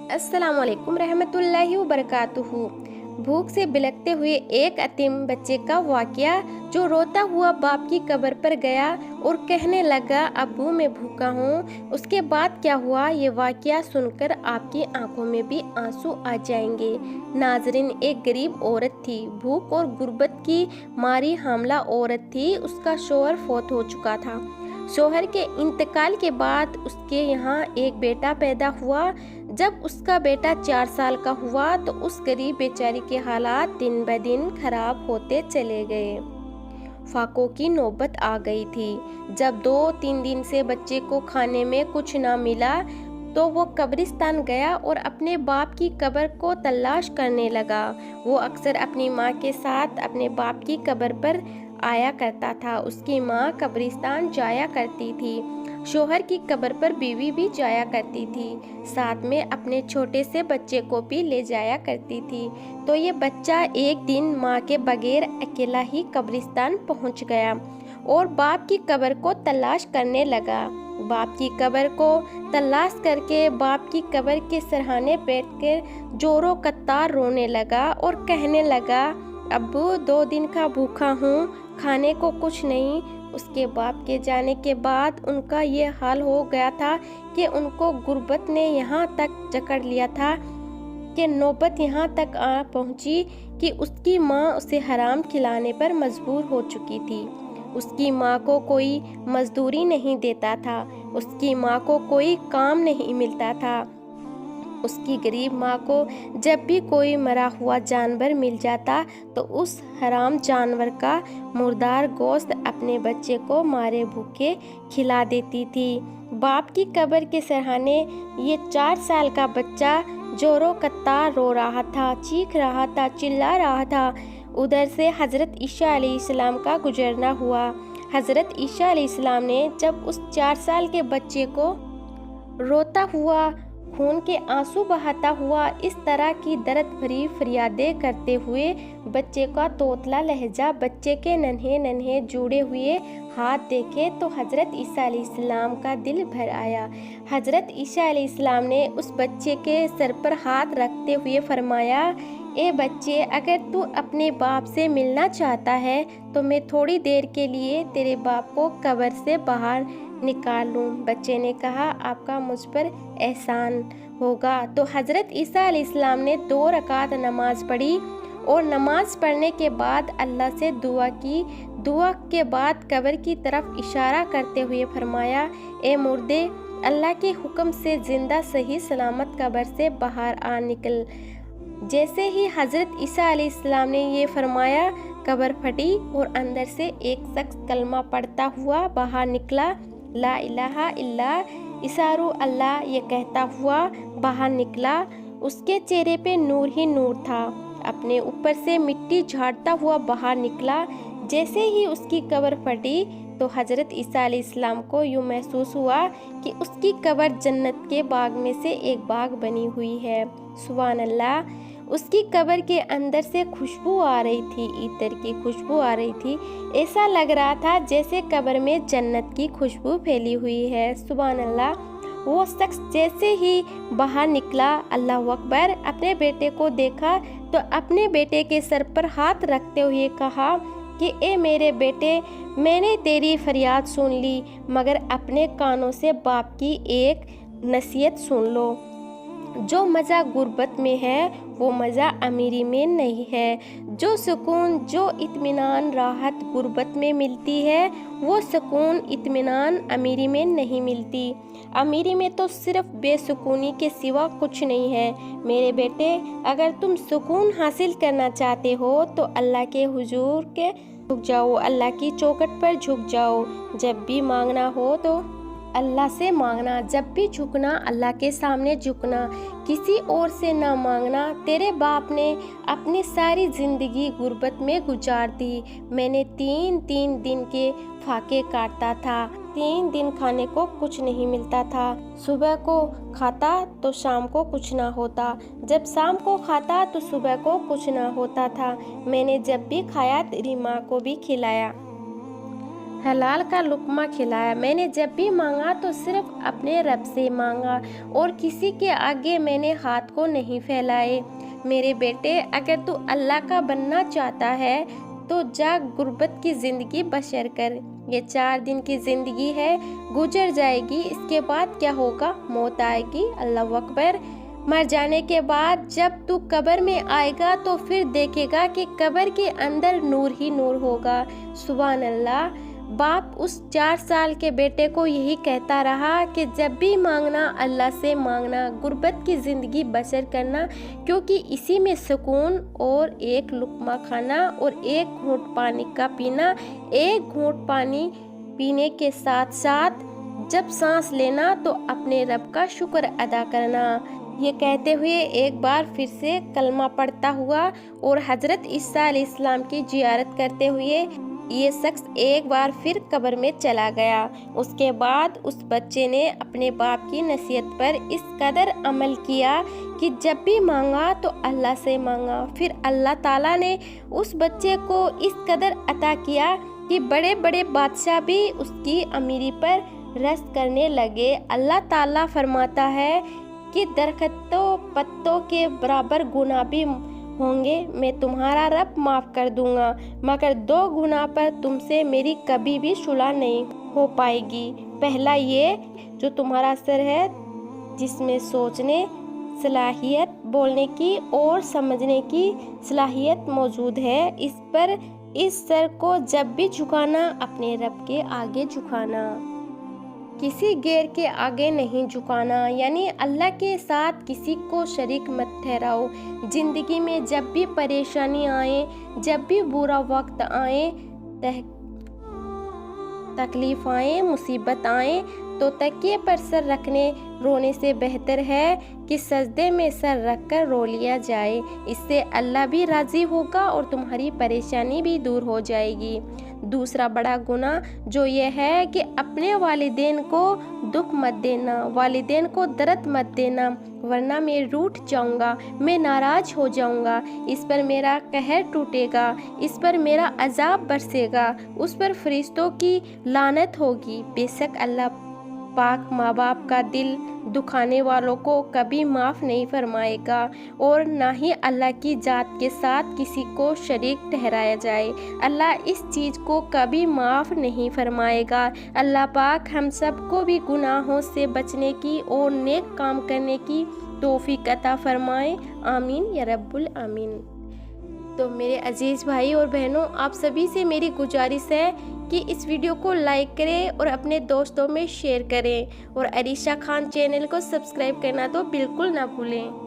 अस्सलाम वालेकुम रहमतुल्लाहि व बरकातुहू। भूख से बिलखते हुए एक यतीम बच्चे का वाक़या जो रोता हुआ बाप की कब्र पर गया और कहने लगा, अब्बू मैं भूखा हूँ। उसके बाद क्या हुआ, ये वाक़या सुनकर आपकी आंखों में भी आंसू आ जाएंगे। नाज़रीन, एक गरीब औरत थी, भूख और गुर्बत की मारी हामला औरत थी। उसका शौहर फौत हो चुका था। शौहर के इंतकाल के बाद उसके यहाँ एक बेटा पैदा हुआ। जब उसका बेटा 4 साल का हुआ तो उस गरीब बेचारी के हालात दिन ब दिन खराब होते चले गए। फाकों की नौबत आ गई थी। जब 2-3 दिन से बच्चे को खाने में कुछ ना मिला तो वो कब्रिस्तान गया और अपने बाप की कब्र को तलाश करने लगा। वो अक्सर अपनी माँ के साथ अपने बाप की कब्र पर आया करता था। उसकी माँ कब्रिस्तान जाया करती थी। शौहर की कब्र पर बीवी भी जाया करती थी। साथ में अपने छोटे से बच्चे को भी ले जाया करती थी। तो ये बच्चा एक दिन माँ के बगैर अकेला ही कब्रिस्तान पहुँच गया और बाप की कब्र को तलाश करने लगा। बाप की कब्र को तलाश करके बाप की कब्र के सरहाने बैठकर जोरों कत्तार रोने लगा और कहने लगा, अब्बू 2 दिन का भूखा हूँ, खाने को कुछ नहीं। उसके बाप के जाने के बाद उनका ये हाल हो गया था कि उनको गुर्बत ने यहाँ तक जकड़ लिया था कि नौबत यहाँ तक आ पहुँची कि उसकी माँ उसे हराम खिलाने पर मजबूर हो चुकी थी। उसकी माँ को कोई मजदूरी नहीं देता था, उसकी माँ को कोई काम नहीं मिलता था। उसकी गरीब माँ को जब भी कोई मरा हुआ जानवर मिल जाता तो उस हराम जानवर का मुर्दार गोश्त अपने बच्चे को मारे भूखे खिला देती थी। बाप की कब्र के सरहाने ये 4 साल का बच्चा जोरों कत्तार रो रहा था, चीख रहा था, चिल्ला रहा था। उधर से हज़रत ईसा अलैहिस्सलाम का गुजरना हुआ। हज़रत ईसा अलैहिस्सलाम ने जब उस 4 साल के बच्चे को रोता हुआ, खून के आंसू बहाता हुआ, इस तरह की दर्द भरी फरियादें करते हुए, बच्चे का तोतला लहजा, बच्चे के नन्हे नन्हे जुड़े हुए हाथ देखे तो हज़रत ईसा अलैहिस्सलाम का दिल भर आया। हज़रत ईसा अलैहिस्सलाम ने उस बच्चे के सर पर हाथ रखते हुए फरमाया, ए बच्चे, अगर तू अपने बाप से मिलना चाहता है तो मैं थोड़ी देर के लिए तेरे बाप को कब्र से बाहर निकाल लूँ। बच्चे ने कहा, आपका मुझ पर एहसान होगा। तो हज़रत ईसा अलैहिस्सलाम ने 2 रकात नमाज पढ़ी और नमाज पढ़ने के बाद अल्लाह से दुआ की। दुआ के बाद कब्र की तरफ इशारा करते हुए फरमाया, ए मुर्दे, अल्लाह के हुक्म से जिंदा सही सलामत कब्र से बाहर आ निकल। जैसे ही हज़रत ईसा अलैहिस्सलाम ने ये फरमाया, कब्र फटी और अंदर से एक शख्स कलमा पढ़ता हुआ बाहर निकला। ला इलाहा इल्ला इसारू अल्लाह ये कहता हुआ बाहर निकला। उसके चेहरे पे नूर ही नूर था। अपने ऊपर से मिट्टी झाड़ता हुआ बाहर निकला। जैसे ही उसकी कब्र फटी तो हज़रत ईसा अलैहिस्सलाम को यूँ महसूस हुआ कि उसकी कब्र जन्नत के बाग में से एक बाग बनी हुई है। सुभान अल्लाह। उसकी कब्र के अंदर से खुशबू आ रही थी, इत्र की खुशबू आ रही थी। ऐसा लग रहा था जैसे कब्र में जन्नत की खुशबू फैली हुई है। सुभान अल्लाह। वो शख्स जैसे ही बाहर निकला, अल्लाह अकबर, अपने बेटे को देखा तो अपने बेटे के सर पर हाथ रखते हुए कहा कि ए मेरे बेटे, मैंने तेरी फरियाद सुन ली, मगर अपने कानों से बाप की एक नसीहत सुन लो। जो मज़ा गुर्बत में है वो मज़ा अमीरी में नहीं है। जो सुकून, जो इत्मीनान राहत गुर्बत में मिलती है, वो सुकून इत्मीनान अमीरी में नहीं मिलती। अमीरी में तो सिर्फ बेसुकूनी के सिवा कुछ नहीं है। मेरे बेटे, अगर तुम सुकून हासिल करना चाहते हो तो अल्लाह के हुजूर के झुक जाओ, अल्लाह की चौखट पर झुक जाओ। जब भी मांगना हो तो अल्लाह से मांगना, जब भी झुकना अल्लाह के सामने झुकना, किसी और से ना मांगना। तेरे बाप ने अपनी सारी ज़िंदगी गुर्बत में गुजार दी। मैंने 3 दिन के फाके काटता था। 3 दिन खाने को कुछ नहीं मिलता था। सुबह को खाता तो शाम को कुछ ना होता, जब शाम को खाता तो सुबह को कुछ ना होता था। मैंने जब भी खाया तेरी माँ को भी खिलाया। हलाल का लुक्मा खिलाया। मैंने जब भी मांगा तो सिर्फ अपने रब से मांगा और किसी के आगे मैंने हाथ को नहीं फैलाए। मेरे बेटे, अगर तू अल्लाह का बनना चाहता है तो जा गुर्बत की ज़िंदगी बसर कर। ये 4 दिन की ज़िंदगी है, गुजर जाएगी, इसके बाद क्या होगा? मौत आएगी। अल्लाह अकबर। मर जाने के बाद जब तू कब्र में आएगा तो फिर देखेगा कि कब्र के अंदर नूर ही नूर होगा। सुभान अल्लाह। बाप उस 4 साल के बेटे को यही कहता रहा कि जब भी मांगना अल्लाह से मांगना, गुर्बत की ज़िंदगी बसर करना, क्योंकि इसी में सुकून और एक लुक्मा खाना और एक घूंट पानी का पीना, एक घूंट पानी पीने के साथ साथ जब सांस लेना तो अपने रब का शुक्र अदा करना। ये कहते हुए एक बार फिर से कलमा पढ़ता हुआ और हज़रत ईसा अलैहिस्सलाम की जियारत करते हुए ये शख्स एक बार फिर कब्र में चला गया। उसके बाद उस बच्चे ने अपने बाप की नसीहत पर इस कदर अमल किया कि जब भी मांगा तो अल्लाह से मांगा। फिर अल्लाह ताला ने उस बच्चे को इस कदर अता किया कि बड़े बड़े बादशाह भी उसकी अमीरी पर रस करने लगे। अल्लाह ताला फरमाता है कि दरख्तों पत्तों के बराबर गुनाह भी होंगे, मैं तुम्हारा रब माफ़ कर दूंगा, मगर 2 गुनाह पर तुमसे मेरी कभी भी सुलह नहीं हो पाएगी। पहला ये जो तुम्हारा सर है, जिसमें सोचने सलाहियत, बोलने की और समझने की सलाहियत मौजूद है, इस सर को जब भी झुकाना अपने रब के आगे झुकाना, किसी गैर के आगे नहीं झुकाना, यानी अल्लाह के साथ किसी को शरीक मत ठहराओ। ज़िंदगी में जब भी परेशानी आए, जब भी बुरा वक्त आए, तकलीफ आए, मुसीबत आए, तो तकिए पर सर रखने रोने से बेहतर है कि सजदे में सर रखकर रो लिया जाए। इससे अल्लाह भी राज़ी होगा और तुम्हारी परेशानी भी दूर हो जाएगी। दूसरा बड़ा गुनाह जो ये है कि अपने वालिदैन को दुख मत देना, वालिदैन को दर्द मत देना, वरना मैं रूठ जाऊंगा, मैं नाराज़ हो जाऊंगा, इस पर मेरा कहर टूटेगा, इस पर मेरा अजाब बरसेगा, उस पर फरिश्तों की लानत होगी। बेशक अल्लाह पाक माँ बाप का दिल दुखाने वालों को कभी माफ़ नहीं फरमाएगा और ना ही अल्लाह की ज़ात के साथ किसी को शरीक ठहराया जाए। अल्लाह इस चीज़ को कभी माफ़ नहीं फरमाएगा। अल्लाह पाक हम सबको भी गुनाहों से बचने की और नेक काम करने की तौफीक अता फरमाए। आमीन या रब्बुल आमीन। तो मेरे अजीज़ भाई और बहनों, आप सभी से मेरी गुजारिश है कि इस वीडियो को लाइक करें और अपने दोस्तों में शेयर करें और अरीशा खान चैनल को सब्सक्राइब करना तो बिल्कुल ना भूलें।